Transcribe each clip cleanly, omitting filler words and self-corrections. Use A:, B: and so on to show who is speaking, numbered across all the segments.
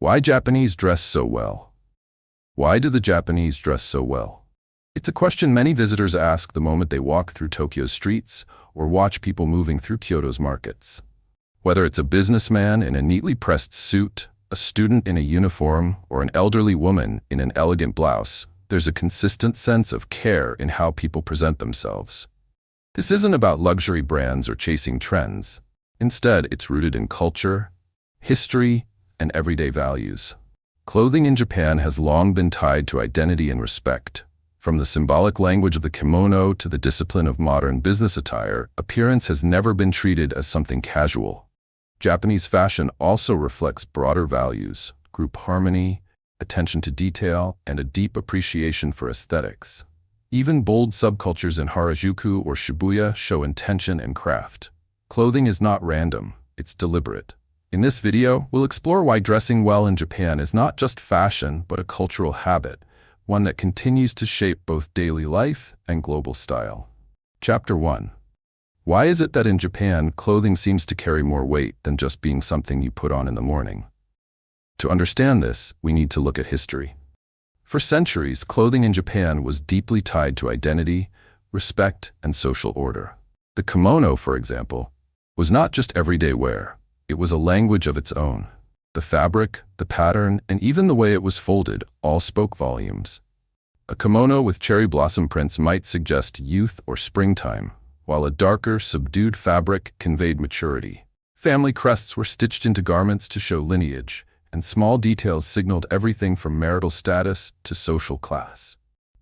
A: Why Japanese dress so well? Why do the Japanese dress so well? It's a question many visitors ask the moment they walk through Tokyo's streets or watch people moving through Kyoto's markets. Whether it's a businessman in a neatly pressed suit, a student in a uniform, or an elderly woman in an elegant blouse, there's a consistent sense of care in how people present themselves. This isn't about luxury brands or chasing trends. Instead, it's rooted in culture, history, and everyday values. Clothing in Japan has long been tied to identity and respect. From the symbolic language of the kimono to the discipline of modern business attire, appearance has never been treated as something casual. Japanese fashion also reflects broader values, group harmony, attention to detail, and a deep appreciation for aesthetics. Even bold subcultures in Harajuku or Shibuya show intention and craft. Clothing is not random, it's deliberate. In this video, we'll explore why dressing well in Japan is not just fashion, but a cultural habit, one that continues to shape both daily life and global style. Chapter 1. Why is it that in Japan, clothing seems to carry more weight than just being something you put on in the morning? To understand this, we need to look at history. For centuries, clothing in Japan was deeply tied to identity, respect, and social order. The kimono, for example, was not just everyday wear. It was a language of its own. The fabric, the pattern, and even the way it was folded all spoke volumes. A kimono with cherry blossom prints might suggest youth or springtime, while a darker, subdued fabric conveyed maturity. Family crests were stitched into garments to show lineage, and small details signaled everything from marital status to social class.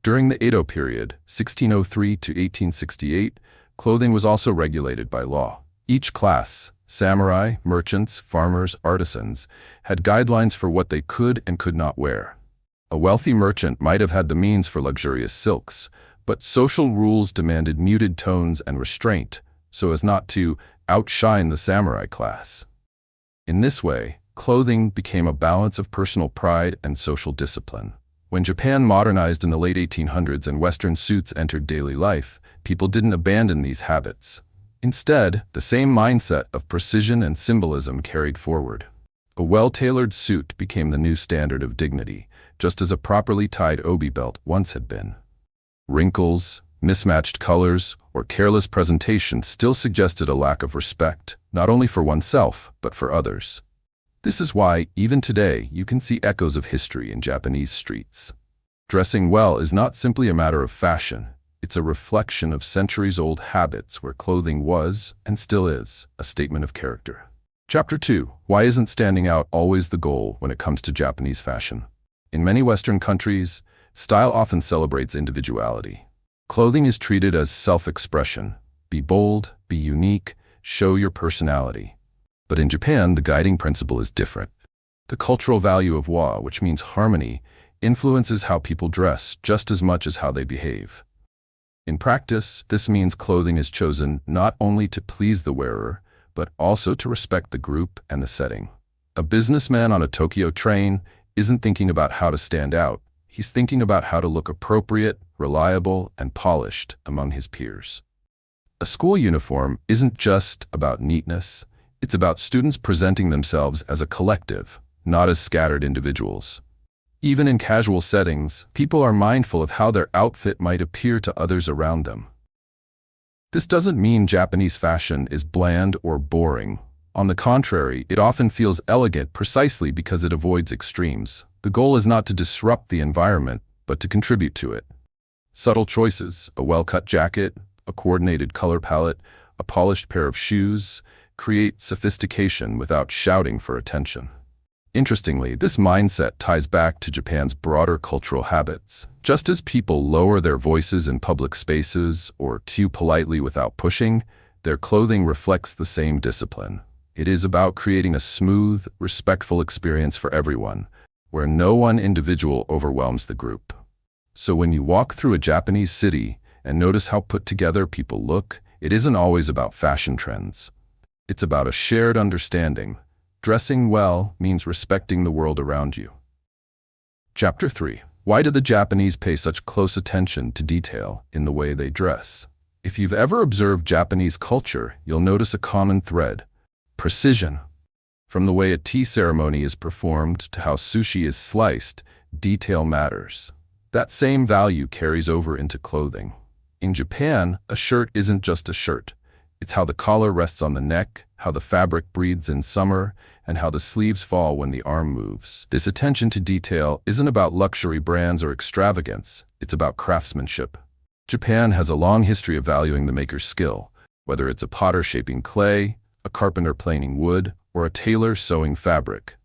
A: During the Edo period, 1603 to 1868, clothing was also regulated by law. Each class, samurai, merchants, farmers, artisans, had guidelines for what they could and could not wear. A wealthy merchant might have had the means for luxurious silks, but social rules demanded muted tones and restraint, so as not to outshine the samurai class. In this way, clothing became a balance of personal pride and social discipline. When Japan modernized in the late 1800s and Western suits entered daily life, people didn't abandon these habits. Instead, the same mindset of precision and symbolism carried forward. A well-tailored suit became the new standard of dignity, just as a properly tied obi belt once had been. Wrinkles, mismatched colors, or careless presentation still suggested a lack of respect, not only for oneself, but for others. This is why, even today, you can see echoes of history in Japanese streets. Dressing well is not simply a matter of fashion. It's a reflection of centuries-old habits where clothing was, and still is, a statement of character. Chapter 2. Why isn't standing out always the goal when it comes to Japanese fashion? In many Western countries, style often celebrates individuality. Clothing is treated as self-expression. Be bold, be unique, show your personality. But in Japan, the guiding principle is different. The cultural value of wa, which means harmony, influences how people dress just as much as how they behave. In practice, this means clothing is chosen not only to please the wearer, but also to respect the group and the setting. A businessman on a Tokyo train isn't thinking about how to stand out. He's thinking about how to look appropriate, reliable, and polished among his peers. A school uniform isn't just about neatness. It's about students presenting themselves as a collective, not as scattered individuals. Even in casual settings, people are mindful of how their outfit might appear to others around them. This doesn't mean Japanese fashion is bland or boring. On the contrary, it often feels elegant precisely because it avoids extremes. The goal is not to disrupt the environment, but to contribute to it. Subtle choices, a well-cut jacket, a coordinated color palette, a polished pair of shoes, create sophistication without shouting for attention. Interestingly, this mindset ties back to Japan's broader cultural habits. Just as people lower their voices in public spaces or cue politely without pushing, their clothing reflects the same discipline. It is about creating a smooth, respectful experience for everyone, where no one individual overwhelms the group. So when you walk through a Japanese city and notice how put together people look, it isn't always about fashion trends. It's about a shared understanding. Dressing well means respecting the world around you. Chapter 3. Why do the Japanese pay such close attention to detail in the way they dress? If you've ever observed Japanese culture, you'll notice a common thread: precision. From the way a tea ceremony is performed to how sushi is sliced, detail matters. That same value carries over into clothing. In Japan, a shirt isn't just a shirt. It's how the collar rests on the neck, how the fabric breathes in summer, and how the sleeves fall when the arm moves. This attention to detail isn't about luxury brands or extravagance, it's about craftsmanship. Japan has a long history of valuing the maker's skill, whether it's a potter shaping clay, a carpenter planing wood, or a tailor sewing fabric.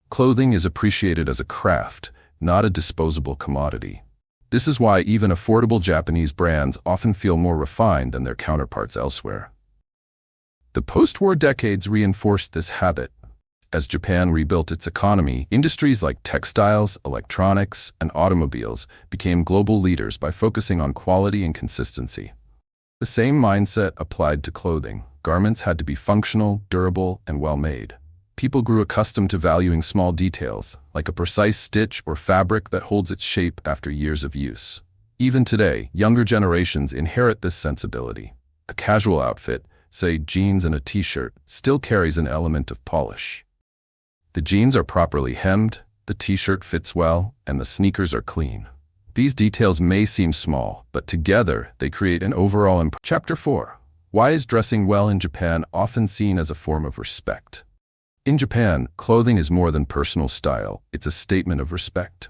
A: Clothing is appreciated as a craft, not a disposable commodity. This is why even affordable Japanese brands often feel more refined than their counterparts elsewhere. The post-war decades reinforced this habit. As Japan rebuilt its economy, industries like textiles, electronics, and automobiles became global leaders by focusing on quality and consistency. The same mindset applied to clothing. Garments had to be functional, durable, and well-made. People grew accustomed to valuing small details, like a precise stitch or fabric that holds its shape after years of use. Even today, younger generations inherit this sensibility. A casual outfit, say jeans and a t-shirt, still carries an element of polish. The jeans are properly hemmed, the t-shirt fits well, and the sneakers are clean. These details may seem small, but together they create an overall impression. Chapter 4. Why is dressing well in Japan often seen as a form of respect? In Japan, clothing is more than personal style, it's a statement of respect.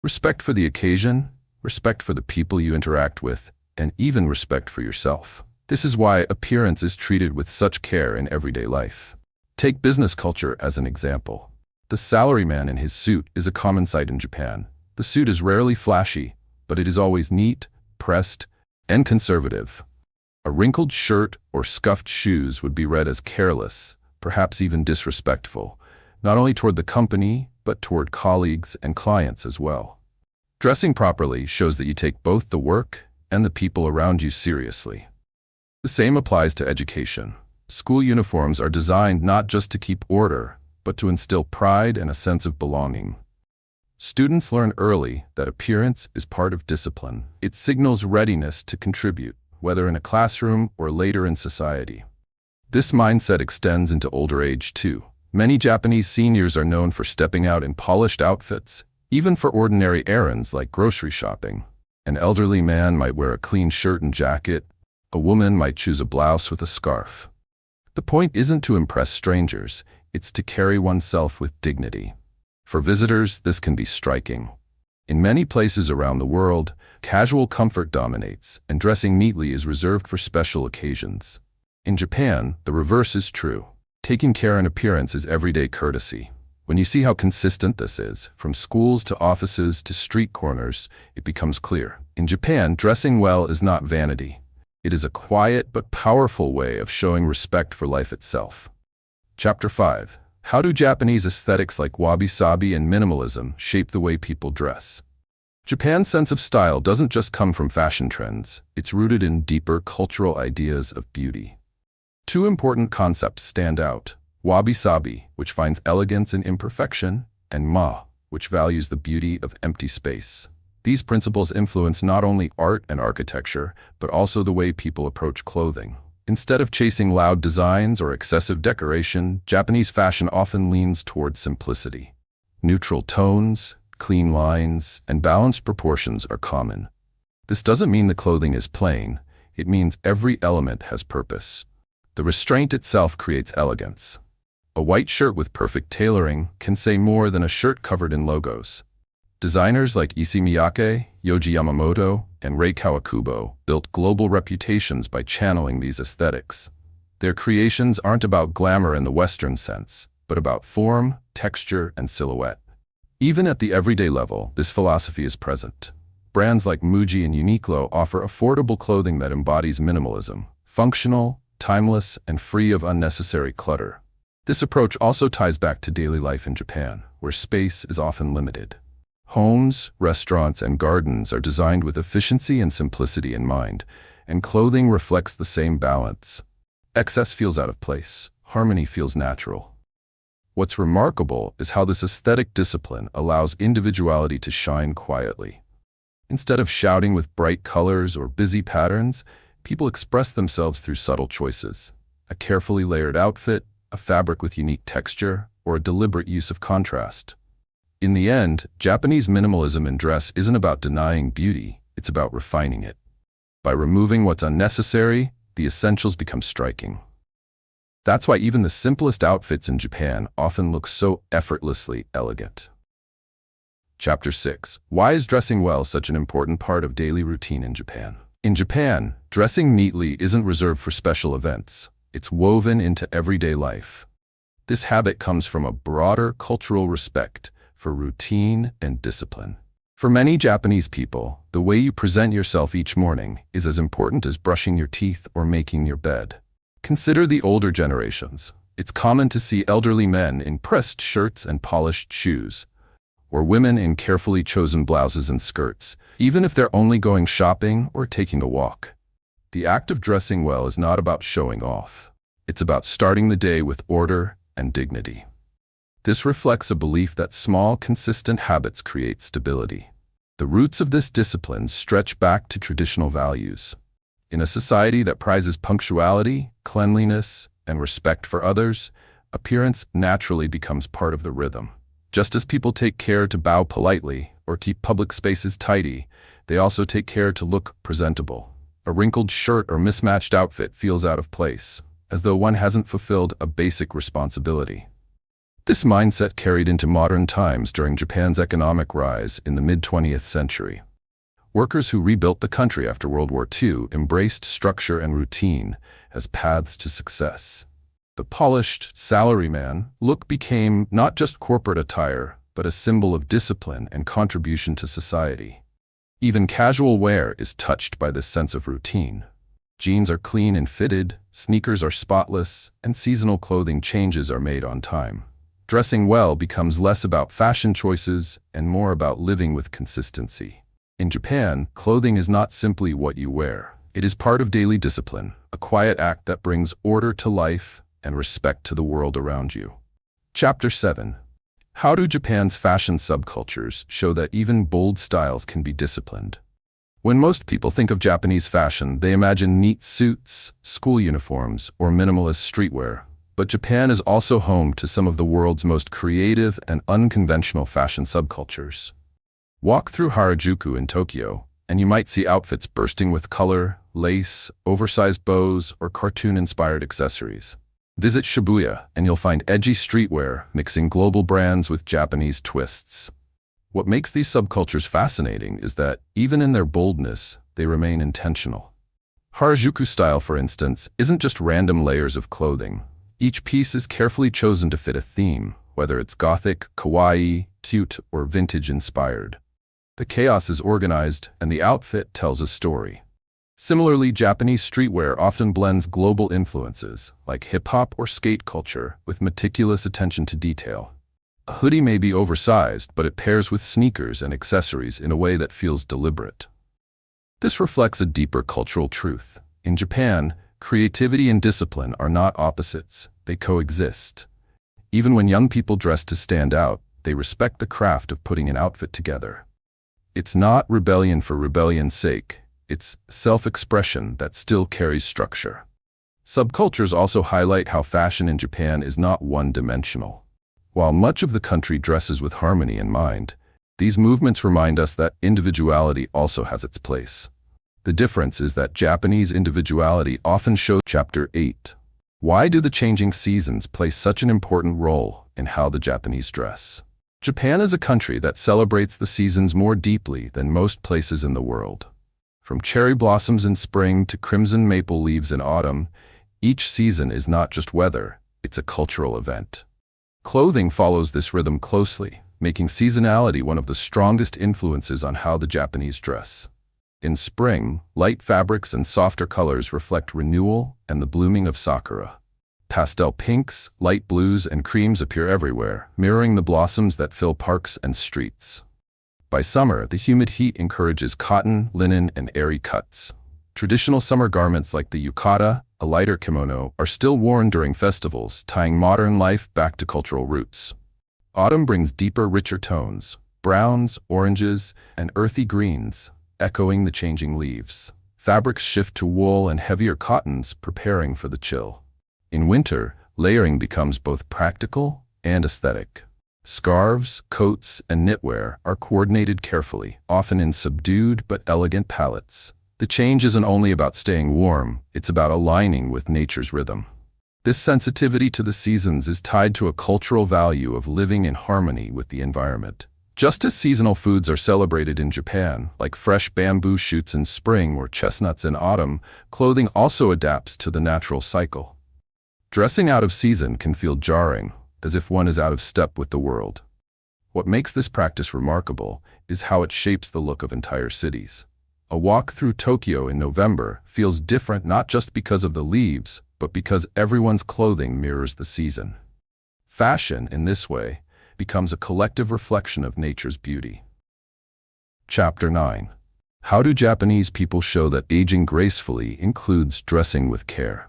A: Respect for the occasion, respect for the people you interact with, and even respect for yourself. This is why appearance is treated with such care in everyday life. Take business culture as an example. The salaryman in his suit is a common sight in Japan. The suit is rarely flashy, but it is always neat, pressed, and conservative. A wrinkled shirt or scuffed shoes would be read as careless, perhaps even disrespectful, not only toward the company, but toward colleagues and clients as well. Dressing properly shows that you take both the work and the people around you seriously. The same applies to education. School uniforms are designed not just to keep order, but to instill pride and a sense of belonging. Students learn early that appearance is part of discipline. It signals readiness to contribute, whether in a classroom or later in society. This mindset extends into older age too. Many Japanese seniors are known for stepping out in polished outfits, even for ordinary errands like grocery shopping. An elderly man might wear a clean shirt and jacket. A woman might choose a blouse with a scarf. The point isn't to impress strangers, it's to carry oneself with dignity. For visitors, this can be striking. In many places around the world, casual comfort dominates, and dressing neatly is reserved for special occasions. In Japan, the reverse is true. Taking care in appearance is everyday courtesy. When you see how consistent this is, from schools to offices to street corners, it becomes clear. In Japan, dressing well is not vanity. It is a quiet but powerful way of showing respect for life itself. Chapter 5. How do Japanese aesthetics like wabi-sabi and minimalism shape the way people dress? Japan's sense of style doesn't just come from fashion trends. It's rooted in deeper cultural ideas of beauty. Two important concepts stand out: wabi-sabi, which finds elegance in imperfection, and ma, which values the beauty of empty space. These principles influence not only art and architecture, but also the way people approach clothing. Instead of chasing loud designs or excessive decoration, Japanese fashion often leans toward simplicity. Neutral tones, clean lines, and balanced proportions are common. This doesn't mean the clothing is plain. It means every element has purpose. The restraint itself creates elegance. A white shirt with perfect tailoring can say more than a shirt covered in logos. Designers like Issey Miyake, Yohji Yamamoto, and Rei Kawakubo built global reputations by channeling these aesthetics. Their creations aren't about glamour in the Western sense, but about form, texture, and silhouette. Even at the everyday level, this philosophy is present. Brands like Muji and Uniqlo offer affordable clothing that embodies minimalism, functional, timeless, and free of unnecessary clutter. This approach also ties back to daily life in Japan, where space is often limited. Homes, restaurants, and gardens are designed with efficiency and simplicity in mind, and clothing reflects the same balance. Excess feels out of place, harmony feels natural. What's remarkable is how this aesthetic discipline allows individuality to shine quietly. Instead of shouting with bright colors or busy patterns, people express themselves through subtle choices. A carefully layered outfit, a fabric with unique texture, or a deliberate use of contrast. In the end, Japanese minimalism in dress isn't about denying beauty, it's about refining it. By removing what's unnecessary, the essentials become striking. That's why even the simplest outfits in Japan often look so effortlessly elegant. Chapter 6. Why is dressing well such an important part of daily routine in Japan? In Japan, dressing neatly isn't reserved for special events. It's woven into everyday life. This habit comes from a broader cultural respect for routine and discipline. For many Japanese people, the way you present yourself each morning is as important as brushing your teeth or making your bed. Consider the older generations. It's common to see elderly men in pressed shirts and polished shoes, or women in carefully chosen blouses and skirts, even if they're only going shopping or taking a walk. The act of dressing well is not about showing off. It's about starting the day with order and dignity. This reflects a belief that small, consistent habits create stability. The roots of this discipline stretch back to traditional values. In a society that prizes punctuality, cleanliness, and respect for others, appearance naturally becomes part of the rhythm. Just as people take care to bow politely or keep public spaces tidy, they also take care to look presentable. A wrinkled shirt or mismatched outfit feels out of place, as though one hasn't fulfilled a basic responsibility. This mindset carried into modern times during Japan's economic rise in the mid-20th century. Workers who rebuilt the country after World War II embraced structure and routine as paths to success. The polished salaryman look became not just corporate attire, but a symbol of discipline and contribution to society. Even casual wear is touched by this sense of routine. Jeans are clean and fitted, sneakers are spotless, and seasonal clothing changes are made on time. Dressing well becomes less about fashion choices and more about living with consistency. In Japan, clothing is not simply what you wear. It is part of daily discipline, a quiet act that brings order to life and respect to the world around you. Chapter 7. How do Japan's fashion subcultures show that even bold styles can be disciplined? When most people think of Japanese fashion, they imagine neat suits, school uniforms, or minimalist streetwear. But Japan is also home to some of the world's most creative and unconventional fashion subcultures. Walk through Harajuku in Tokyo, and you might see outfits bursting with color, lace, oversized bows, or cartoon-inspired accessories. Visit Shibuya, and you'll find edgy streetwear mixing global brands with Japanese twists. What makes these subcultures fascinating is that, even in their boldness, they remain intentional. Harajuku style, for instance, isn't just random layers of clothing. Each piece is carefully chosen to fit a theme, whether it's gothic, kawaii, cute, or vintage-inspired. The chaos is organized, and the outfit tells a story. Similarly, Japanese streetwear often blends global influences, like hip-hop or skate culture, with meticulous attention to detail. A hoodie may be oversized, but it pairs with sneakers and accessories in a way that feels deliberate. This reflects a deeper cultural truth. In Japan, creativity and discipline are not opposites, they coexist. Even when young people dress to stand out, they respect the craft of putting an outfit together. It's not rebellion for rebellion's sake, it's self-expression that still carries structure. Subcultures also highlight how fashion in Japan is not one-dimensional. While much of the country dresses with harmony in mind, these movements remind us that individuality also has its place. The difference is that Japanese individuality often shows. Chapter 8. Why do the changing seasons play such an important role in how the Japanese dress? Japan is a country that celebrates the seasons more deeply than most places in the world. From cherry blossoms in spring to crimson maple leaves in autumn, each season is not just weather, it's a cultural event. Clothing follows this rhythm closely, making seasonality one of the strongest influences on how the Japanese dress. In spring, light fabrics and softer colors reflect renewal and the blooming of sakura. Pastel pinks, light blues, and creams appear everywhere, mirroring the blossoms that fill parks and streets. By summer, the humid heat encourages cotton, linen, and airy cuts. Traditional summer garments like the yukata, a lighter kimono, are still worn during festivals, tying modern life back to cultural roots. Autumn brings deeper, richer tones, browns, oranges, and earthy greens, echoing the changing leaves. Fabrics shift to wool and heavier cottons, preparing for the chill. In winter, Layering becomes both practical and aesthetic. Scarves, coats, and knitwear are coordinated carefully, often in subdued but elegant palettes. The change isn't only about staying warm, it's about aligning with nature's rhythm. This sensitivity to the seasons is tied to a cultural value of living in harmony with the environment. Just as seasonal foods are celebrated in Japan, like fresh bamboo shoots in spring or chestnuts in autumn, clothing also adapts to the natural cycle. Dressing out of season can feel jarring, as if one is out of step with the world. What makes this practice remarkable is how it shapes the look of entire cities. A walk through Tokyo in November feels different not just because of the leaves, but because everyone's clothing mirrors the season. Fashion, in this way, becomes a collective reflection of nature's beauty. Chapter 9. How do Japanese people show that aging gracefully includes dressing with care?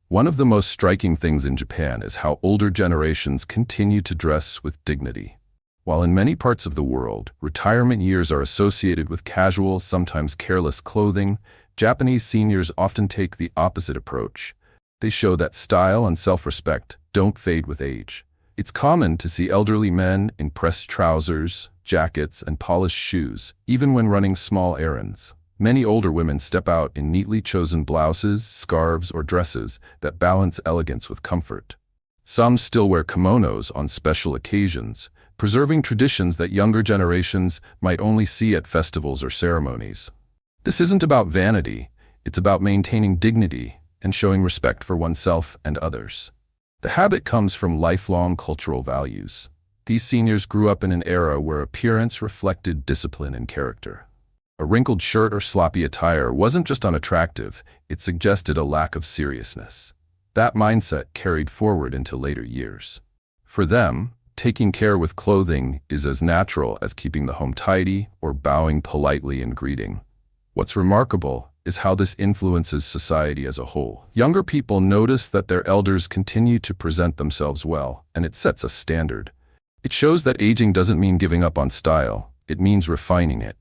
A: One of the most striking things in Japan is how older generations continue to dress with dignity. While in many parts of the world, retirement years are associated with casual, sometimes careless clothing, Japanese seniors often take the opposite approach. They show that style and self-respect don't fade with age. It's common to see elderly men in pressed trousers, jackets, and polished shoes, even when running small errands. Many older women step out in neatly chosen blouses, scarves, or dresses that balance elegance with comfort. Some still wear kimonos on special occasions, preserving traditions that younger generations might only see at festivals or ceremonies. This isn't about vanity, it's about maintaining dignity and showing respect for oneself and others. The habit comes from lifelong cultural values. These seniors grew up in an era where appearance reflected discipline and character. A wrinkled shirt or sloppy attire wasn't just unattractive, it suggested a lack of seriousness. That mindset carried forward into later years. For them, taking care with clothing is as natural as keeping the home tidy or bowing politely in greeting. What's remarkable is how this influences society as a whole. Younger people notice that their elders continue to present themselves well, and it sets a standard. It shows that aging doesn't mean giving up on style, it means refining it.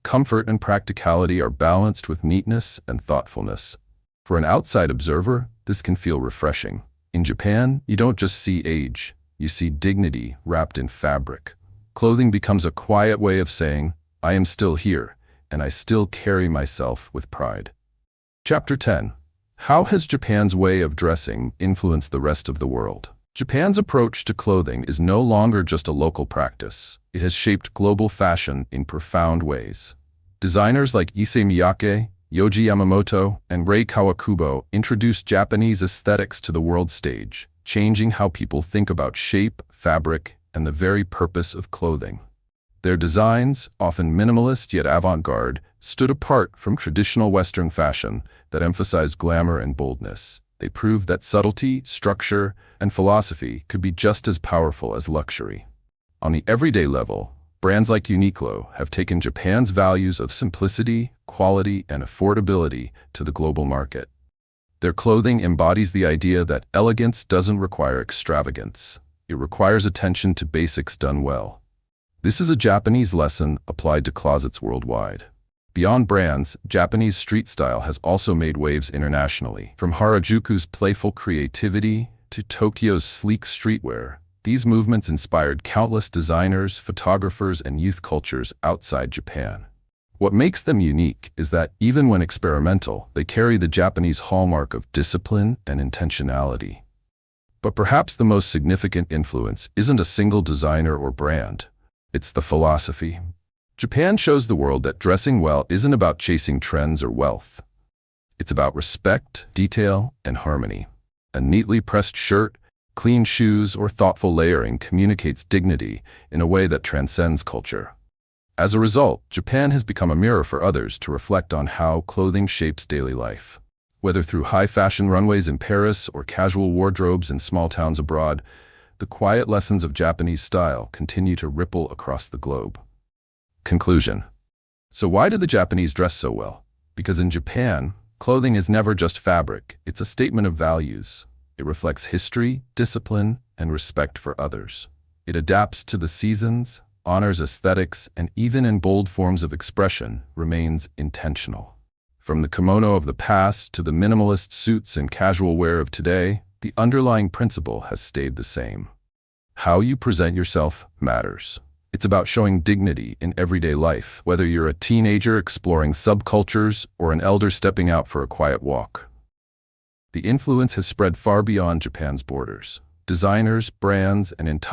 A: Comfort and practicality are balanced with neatness and thoughtfulness. For an outside observer, this can feel refreshing. In Japan, you don't just see age, you see dignity wrapped in fabric. Clothing becomes a quiet way of saying, I am still here, and I still carry myself with pride. Chapter 10. How has Japan's way of dressing influenced the rest of the world? Japan's approach to clothing is no longer just a local practice. It has shaped global fashion in profound ways. Designers like Issey Miyake, Yohji Yamamoto, and Rei Kawakubo introduced Japanese aesthetics to the world stage, changing how people think about shape, fabric, and the very purpose of clothing. Their designs, often minimalist yet avant-garde, stood apart from traditional Western fashion that emphasized glamour and boldness. They proved that subtlety, structure, and philosophy could be just as powerful as luxury. On the everyday level, brands like Uniqlo have taken Japan's values of simplicity, quality, and affordability to the global market. Their clothing embodies the idea that elegance doesn't require extravagance. It requires attention to basics done well. This is a Japanese lesson applied to closets worldwide. Beyond brands, Japanese street style has also made waves internationally. From Harajuku's playful creativity to Tokyo's sleek streetwear, these movements inspired countless designers, photographers, and youth cultures outside Japan. What makes them unique is that, even when experimental, they carry the Japanese hallmark of discipline and intentionality. But perhaps the most significant influence isn't a single designer or brand. It's the philosophy. Japan shows the world that dressing well isn't about chasing trends or wealth. It's about respect, detail, and harmony. A neatly pressed shirt, clean shoes, or thoughtful layering communicates dignity in a way that transcends culture. As a result, Japan has become a mirror for others to reflect on how clothing shapes daily life. Whether through high-fashion runways in Paris or casual wardrobes in small towns abroad, the quiet lessons of Japanese style continue to ripple across the globe. Conclusion. So why do the Japanese dress so well? Because in Japan, clothing is never just fabric, it's a statement of values. It reflects history, discipline, and respect for others. It adapts to the seasons, honors aesthetics, and even in bold forms of expression, remains intentional. From the kimono of the past to the minimalist suits and casual wear of today, the underlying principle has stayed the same. How you present yourself matters. It's about showing dignity in everyday life, whether you're a teenager exploring subcultures or an elder stepping out for a quiet walk. The influence has spread far beyond Japan's borders. Designers, brands, and entire